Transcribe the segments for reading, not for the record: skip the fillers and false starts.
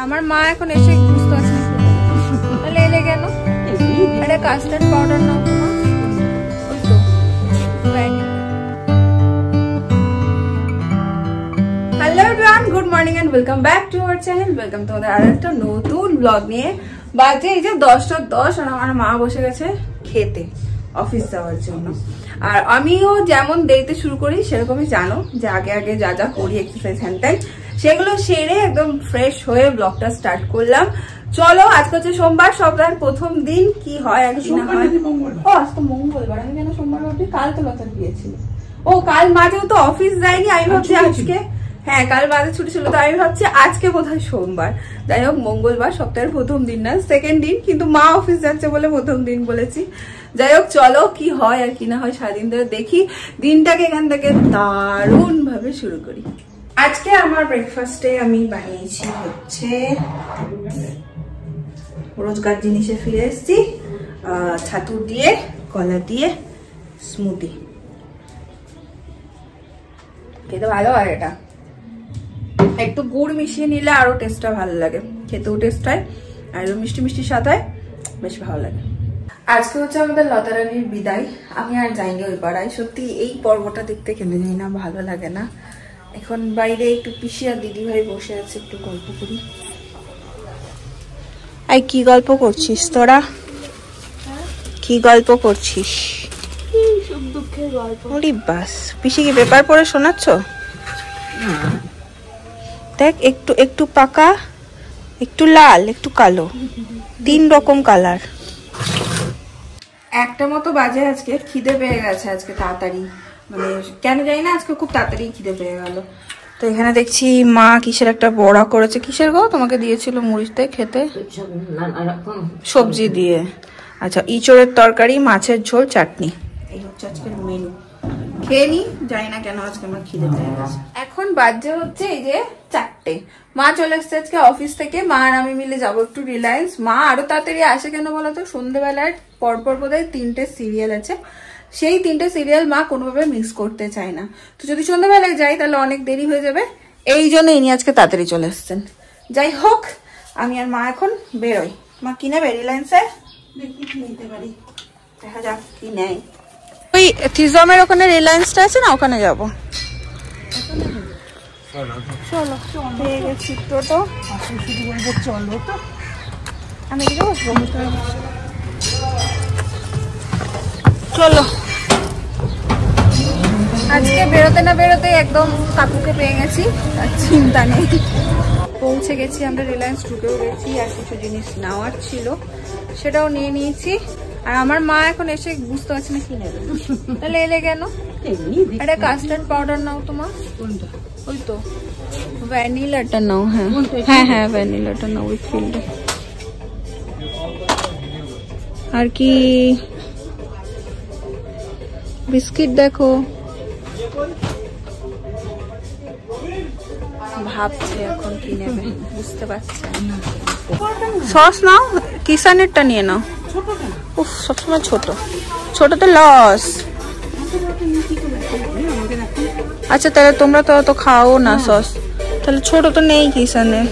আমার মা এখন এসে বুঝতে পারছে না তাহলে এলে কেন? আরে কাস্টার্ড পাউডার নাও তোমার, ওই তো hello everyone, good morning and welcome back to our channel. Welcome তোমাদের আর একটা নতুন ব্লগ নিয়ে। বাজে এই যে 10:10 আর আমার মা বসে গেছে খেতে অফিস যাওয়ার জন্য। আর আমিও যেমন দেরিতে শুরু করি সেরকমই জানো যে আগে আগে যা যা করি এক্সারসাইজ হ্যান ত্যান সেগুলো সেরে একদম ফ্রেশ হয়ে ব্লগটা স্টার্ট করলাম। চলো, আজকে হচ্ছে সোমবার, সপ্তাহের প্রথম দিন। কি হয় আর কি না হয়। ও আজ তো মঙ্গলবার, আমি কেন সোমবার ভাবছি? কাল তো লতার গিয়েছিল। ও কাল মাঝেও তো অফিস যায়নি, আমি ভাবছি আজকে, হ্যাঁ কাল বাজে ছুটি ছিল, তো আমি ভাবছি আজকে বোধহয় সোমবার। যাই হোক, মঙ্গলবার, সপ্তাহের প্রথম দিন না, সেকেন্ড দিন, কিন্তু মা অফিস যাচ্ছে বলে প্রথম দিন বলেছি। যাই হোক, চলো কি হয় আর কি না হয় সারাদিন ধরে দেখি। দিনটাকে এখান থেকে দারুণ ভাবে শুরু করি। আজকে আমার ব্রেকফাস্টে আমি বানিয়েছি হচ্ছে রোজকার জিনিসে ফিরে এসেছি, ছাতু দিয়ে কলা দিয়ে স্মুদি। খেতে ভালো হয়, এটা একটু গুড় মিশিয়ে নিলে আরো টেস্টটা ভালো লাগে, খেতেও টেস্ট হয় আর মিষ্টি মিষ্টি স্বাদ হয়, বেশ ভালো লাগে। আজকে হচ্ছে আমাদের লতারানির বিদায়। আমি আর যাইনি ওই পাড়ায়, সত্যি এই পর্বটা দেখতে কেন জানি না ভালো লাগে না। এখন বাইরে একটু পিসি আর দিদি ভাই বসে আছে, একটু গল্প করি। আই কি গল্প করছিস তোরা? কি গল্প করছিস? দুঃখের গল্প। বাস, পিসি কি পেপার পড়ে শোনাচ্ছ? দেখ, একটু একটু পাকা, একটু লাল, একটু কালো, 3 রকম কালার। একটা মতো বাজে, আজকে খিদে পেয়ে গেছে আজকে তাড়াতাড়ি, মানে কেন জানি না আজকে খুব তাড়াতাড়ি খিদে পেয়ে গেল। তো এখানে দেখছি মা কিসের একটা বড়া করেছে। কিসের গো? তোমাকে দিয়েছিল মুড়িতে খেতে, সবজি দিয়ে। আচ্ছা, ইঁচড়ের তরকারি, মাছের ঝোল, চাটনি, এই হচ্ছে আজকের মেনু। খেয়ে নি, জানি না কেন আজকে আমার খিদে পেয়ে গেছে। এখন বাজে হচ্ছে এই যে 4টে। মা চলে এসছে আজকে অফিস থেকে, মা আর আমি মিলে যাবো একটু রিলায়েন্স। মা আরো তাড়াতাড়ি আসে কেন বলতো? সন্ধ্যেবেলায় পরপর বোধহয় 3টে সিরিয়াল আছে, সেই 3টে সিরিয়াল মা কোনোভাবে মিস করতে চায় না। তো যদি সন্ধ্যাবেলায় যাই তাহলে অনেক দেরি হয়ে যাবে, এই জন্য ইনি আজকে তাড়াতাড়ি চলে এসছেন। যাই হোক, আমি আর মা এখন বেরোই। মা কি নেবে রিলায়েন্সে? দেখি কি নিতে পারি, দেখা যাক কি নেয়। ওই থিজমের ওখানে রিলায়েন্সটা আছে না, ওখানে যাবো। চলো, পেয়ে গেছি টোটো। চলো তো, আমি এদিকে বসবো। চলো, আজকে বেরোতে না বেরোতে একদম কাকুকে পেয়ে গেছি, আর চিন্তা নেই। পৌঁছে গেছি আমরা, রিলায়েন্স ঢুকেও গেছি, আর কিছু জিনিস নেওয়ার ছিল সেটাও নিয়ে নিয়েছি। আর আমার মা এখন এসে বুঝতে পারছে না কি নেবে। তাহলে এলে কেন? একটা কাস্টার্ড পাউডার নাও তোমার, ওই তো ভ্যানিলাটা নাও। হ্যাঁ হ্যাঁ হ্যাঁ, ভ্যানিলাটা নাও উইথফিল্ডে। আর কি বিস্কিট দেখো, ভাবছে এখন কি নেবে, বুঝতে পারছে না। সস নাও, কিষানেরটা নিয়ে নাও। উফ, সবসময় ছোট ছোট তো লস। আচ্ছা তাহলে তোমরা তো খাও না সস, তাহলে ছোট তো নেই কিষানের,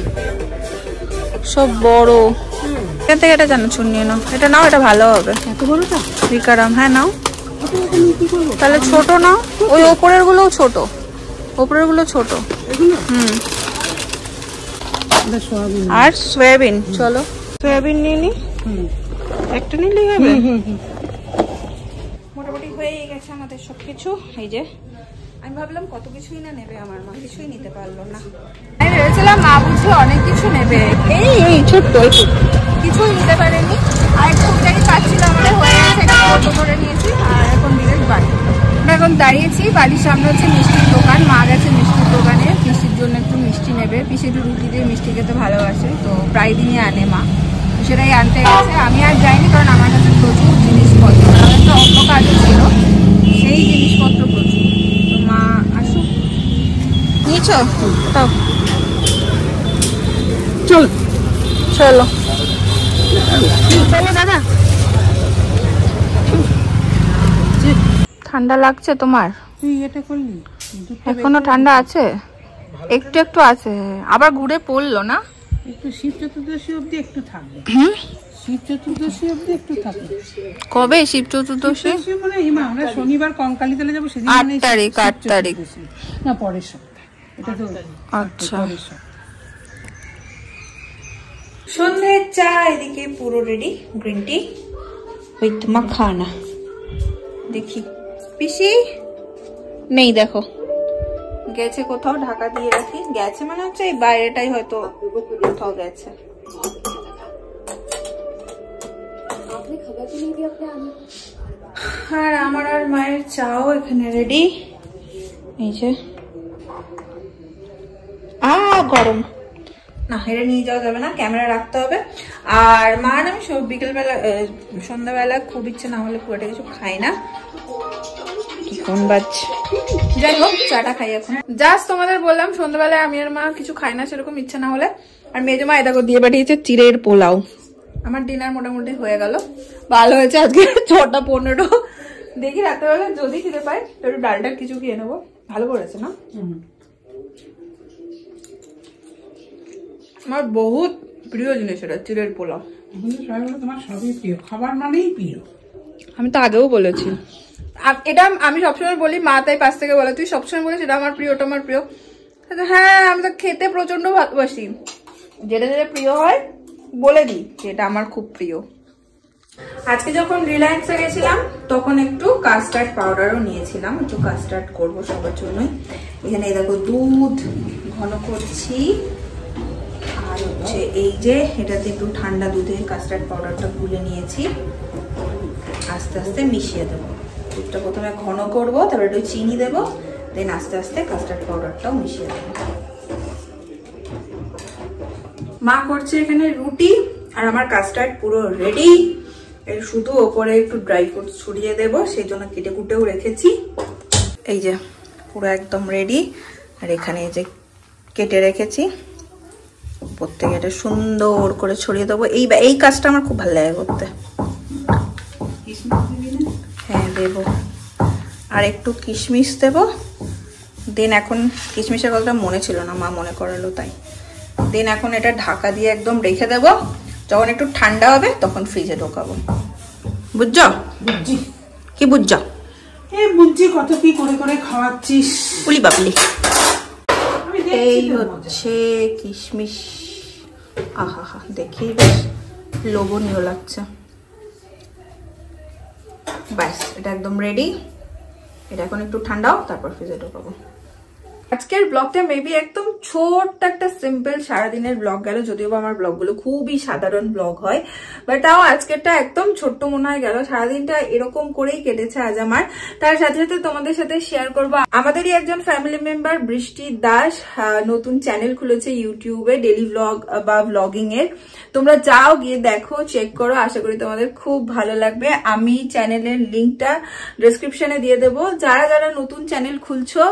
সব বড়। এখান থেকে এটা চানাচুর নিয়ে নাও, এটা নাও, এটা ভালো হবে। বিকারাম, হ্যাঁ নাও। তাহলে ছোট নাও, ওই ওপরের গুলোও ছোট, ওপরের গুলো ছোট। আর সয়াবিন, চলো সয়াবিন নিয়ে নি, একটা নিলেই হবে। মোটামুটি হয়ে গেছে আমাদের সবকিছু। এই যে আমি ভাবলাম কত কিছুই না নেবে, আমার মা কিছুই নিতে পারলো না। আমি ভেবেছিলাম মা বুঝে অনেক কিছু নেবে, এই ছোট্ট কিছুই নিতে পারেনি। আর একটু পাচ্ছিল আমাদের হয়ে গেছে, একটা অটো করে নিয়েছি আর এখন ডিরেক্ট বাড়ি। আমরা এখন দাঁড়িয়েছি, বাড়ির সামনে হচ্ছে মিষ্টির দোকান। মা গেছে মিষ্টির দোকানে, পিসির জন্য একটু মিষ্টি নেবে। পিসি একটু রুটি দিয়ে মিষ্টি খেতে ভালোবাসে, তো প্রায় দিনই আনে মা, সেটাই আনতে গেছে। আমি আর যাইনি, কারণ আমার কাছে প্রচুর জিনিসপত্র, আমার একটা অন্য কাজও ছিল, সেই জিনিসপত্র প্রচুর। তো মা আসুক। নিয়েছ তো, চলো চলো চলো দাদা। ঠান্ডা লাগছে তোমার? এখনো ঠান্ডা আছে? একটু একটু আছে, আবার ঘুরে পড়লো না। একটু শিব চতুর্দশী অবধি একটু থাকবে। শিব চতুর্দশী অবধি একটু থাকবে। কবে শিব চতুর্দশী? মানে আমরা শনিবার কঙ্কালীতলা যাবো, সেদিন 8 তারিখ। 8 তারিখ না, পরের সপ্তাহে। এটা তো আচ্ছা। পরের সপ্তাহে। সন্ধ্যের চা এদিকে পুরো ready, green tea with makhana. দেখি পিসি নেই, দেখো গেছে কোথাও, ঢাকা দিয়ে রাখি। গেছে মানে হচ্ছে এই বাইরেটাই হয়তো কোথাও গেছে। আর আমার আর মায়ের চাও এখানে রেডি। এই যে গরম না, এটা নিয়ে যাওয়া যাবে না, ক্যামেরা রাখতে হবে। আর মা আমি বিকেলবেলা সন্ধ্যাবেলা খুব ইচ্ছে না হলে খুব একটা কিছু খাই না। কি ফোন বাজছে, যাই হোক চাটা খাই এখন। জাস্ট তোমাদের বললাম সন্ধ্যাবেলায় আমি আর মা কিছু খাই না সেরকম ইচ্ছা না হলে। আর মেজো মা এটা দিয়ে পাঠিয়েছে চিড়ের পোলাও। আমার ডিনার মোটামুটি হয়ে গেল, ভালো হয়েছে। আজকে 6:15। দেখি রাত্রেবেলা যদি খিদে পাই তো একটু ডালটা কিছু খেয়ে নেবো। ভালো করেছে না? আমার বহুত প্রিয় জিনিস এটা, চিড়ের পোলাও। তোমার সবই প্রিয়, খাবার মানেই প্রিয়। আমি তো আগেও বলেছি এটা, আমি সবসময় বলি, মা তাই পাশ থেকে বলে তুই সবসময় বলিস এটা আমার প্রিয়, ওটা আমার প্রিয়। হ্যাঁ, আমি তো খেতে প্রচন্ড ভালোবাসি, যেটা যেটা প্রিয় হয় বলে দিই যে এটা আমার খুব প্রিয়। আজকে যখন রিলায়েন্সে গেছিলাম তখন একটু কাস্টার্ড পাউডারও নিয়েছিলাম, একটু কাস্টার্ড করবো সবার জন্যই। এখানে দেখো দুধ ঘন করছি, আর হচ্ছে এই যে এটাতে একটু ঠান্ডা দুধের কাস্টার্ড পাউডারটা গুলে নিয়েছি। আস্তে আস্তে মিশিয়ে দেবো, দুধটা প্রথমে ঘন করবো, তারপরে একটু চিনি দেবো, দেন আস্তে আস্তে কাস্টার্ড পাউডারটাও মিশিয়ে দেবো। মা করছে এখানে রুটি, আর আমার কাস্টার্ড পুরো রেডি। এর শুধু ওপরে একটু ড্রাই ফ্রুটস ছড়িয়ে দেবো, সেই জন্য কেটে কুটেও রেখেছি। এই যে পুরো একদম রেডি। আর এখানে এই যে কেটে রেখেছি, প্রত্যেকে এটা সুন্দর করে ছড়িয়ে দেবো। এই কাজটা আমার খুব ভালো লাগে করতে। হ্যাঁ দেবো, আর একটু কিশমিশ দেবো। দেন এখন কিশমিশের কথাটা মনে ছিল না, মা মনে করালো তাই। দেন এখন এটা ঢাকা দিয়ে একদম রেখে দেবো, যখন একটু ঠান্ডা হবে তখন ফ্রিজে ঢোকাবো। বুঝছো? বুঝছি। কি বুঝছো? বুঝছি, কত কি করে করে খাওয়াচ্ছিস। উলি বাবলি। এই হচ্ছে কিশমিশ। আহা হা, দেখি বেশ লোভনীয় লাগছে। ব্যাস, এটা একদম রেডি। এটা এখন একটু ঠান্ডাও, তারপর ফ্রিজে ঢোকাবো। আজকের ব্লগটা মেবি একদম ছোট্ট একটা সিম্পল সারাদিনের ব্লগ গেল, যদিও আমার ব্লগগুলো খুবই সাধারণ ব্লগ হয়, বাট তাও আজকেরটা একদম ছোট্ট মনে হয় গেল। সারাদিনটা এরকম করেই কেটেছে আজ আমার। তার সাথে সাথে তোমাদের সাথে শেয়ার করবো আমাদেরই একজন ফ্যামিলি মেম্বার বৃষ্টি দাস নতুন চ্যানেল খুলেছে ইউটিউবে, ডেলি ব্লগ বা ব্লগিং এর। তোমরা যাও, গিয়ে দেখো, চেক করো, আশা করি তোমাদের খুব ভালো লাগবে। আমি চ্যানেলের লিঙ্কটা ডেসক্রিপশনে দিয়ে দেবো। যারা যারা নতুন চ্যানেল খুলছো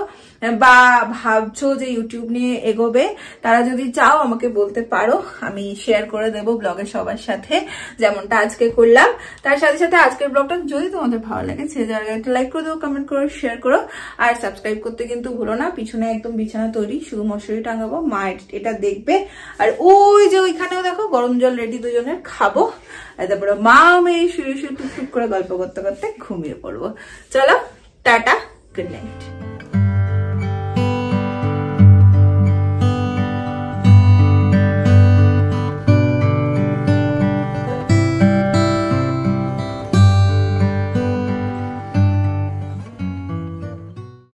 বা ভাবছো যে ইউটিউব নিয়ে এগোবে, তারা যদি চাও আমাকে বলতে পারো, আমি শেয়ার করে দেবো ব্লগে সবার সাথে, যেমনটা আজকে করলাম। তার সাথে সাথে আজকের ব্লগটা যদি তোমাদের ভালো লাগে সে জায়গায় একটা লাইক করে দেবো, কমেন্ট করো, শেয়ার করো, আর সাবস্ক্রাইব করতে কিন্তু ভুলো না। পিছনে একদম বিছানা তৈরি, শুধু মশারি টাঙাবো, মা এটা দেখবে। আর ওই যে ওইখানেও দেখো গরম জল রেডি, দুজনের খাবো। আর তারপরে মা মেয়ে শুয়ে শুয়ে টুকটুক করে গল্প করতে করতে ঘুমিয়ে পড়বো। চলো টাটা, গুড নাইট।